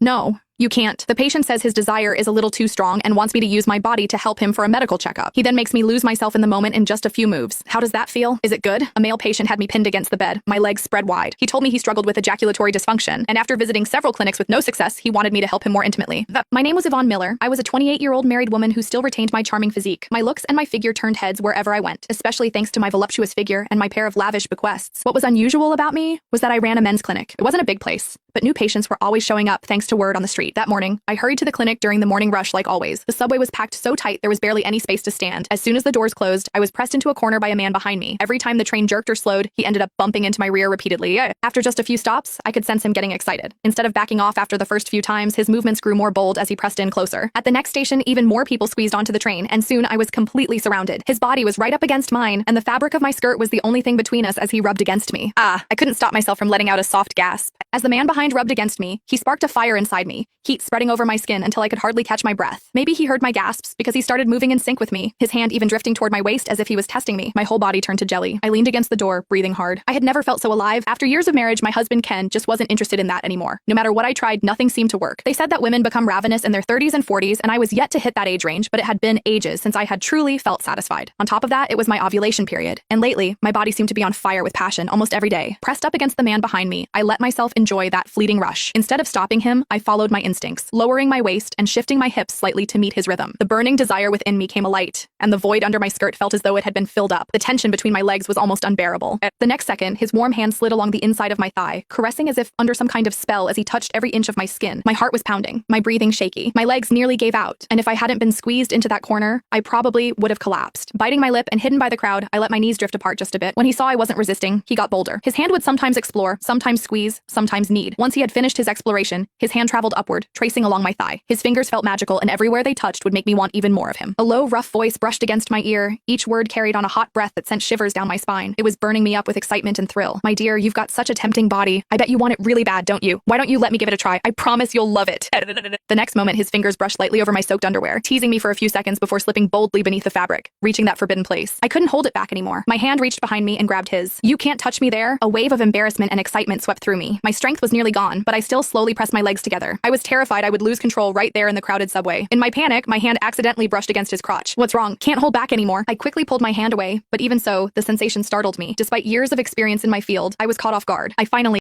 No. You can't. The patient says his desire is a little too strong and wants me to use my body to help him for a medical checkup. He then makes me lose myself in the moment in just a few moves. How does that feel? Is it good? A male patient had me pinned against the bed, my legs spread wide. He told me he struggled with ejaculatory dysfunction, and after visiting several clinics with no success, he wanted me to help him more intimately. My name was Yvonne Miller. I was a 28-year-old married woman who still retained my charming physique. My looks and my figure turned heads wherever I went, especially thanks to my voluptuous figure and my pair of lavish bequests. What was unusual about me was that I ran a men's clinic. It wasn't a big place, but new patients were always showing up thanks to word on the street. That morning, I hurried to the clinic during the morning rush like always. The subway was packed so tight there was barely any space to stand. As soon as the doors closed, I was pressed into a corner by a man behind me. Every time the train jerked or slowed, he ended up bumping into my rear repeatedly. After just a few stops, I could sense him getting excited. Instead of backing off after the first few times, his movements grew more bold as he pressed in closer. At the next station, even more people squeezed onto the train, and soon I was completely surrounded. His body was right up against mine, and the fabric of my skirt was the only thing between us as he rubbed against me. I couldn't stop myself from letting out a soft gasp. As the man behind rubbed against me, he sparked a fire inside me, heat spreading over my skin until I could hardly catch my breath. Maybe he heard my gasps because he started moving in sync with me, his hand even drifting toward my waist as if he was testing me. My whole body turned to jelly. I leaned against the door, breathing hard. I had never felt so alive. After years of marriage, my husband Ken just wasn't interested in that anymore. No matter what I tried, nothing seemed to work. They said that women become ravenous in their 30s and 40s, and I was yet to hit that age range, but it had been ages since I had truly felt satisfied. On top of that, it was my ovulation period, and lately, my body seemed to be on fire with passion almost every day. Pressed up against the man behind me, I let myself enjoy that fleeting rush. Instead of stopping him, I followed my instincts, lowering my waist and shifting my hips slightly to meet his rhythm. The burning desire within me came alight, and the void under my skirt felt as though it had been filled up. The tension between my legs was almost unbearable. The next second, his warm hand slid along the inside of my thigh, caressing as if under some kind of spell as he touched every inch of my skin. My heart was pounding, my breathing shaky. My legs nearly gave out, and if I hadn't been squeezed into that corner, I probably would have collapsed. Biting my lip and hidden by the crowd, I let my knees drift apart just a bit. When he saw I wasn't resisting, he got bolder. His hand would sometimes explore, sometimes squeeze, sometimes knead. Once he had finished his exploration, his hand traveled upward, tracing along my thigh. His fingers felt magical, and everywhere they touched would make me want even more of him. A low, rough voice brushed against my ear, each word carried on a hot breath that sent shivers down my spine. It was burning me up with excitement and thrill. My dear, you've got such a tempting body. I bet you want it really bad, don't you? Why don't you let me give it a try? I promise you'll love it. The next moment, his fingers brushed lightly over my soaked underwear, teasing me for a few seconds before slipping boldly beneath the fabric, reaching that forbidden place. I couldn't hold it back anymore. My hand reached behind me and grabbed his. You can't touch me there. A wave of embarrassment and excitement swept through me. My strength was nearly gone, but I still slowly pressed my legs together. I was terrified I would lose control right there in the crowded subway. In my panic, my hand accidentally brushed against his crotch. What's wrong? Can't hold back anymore. I quickly pulled my hand away, but even so, the sensation startled me. Despite years of experience in my field, I was caught off guard. I finally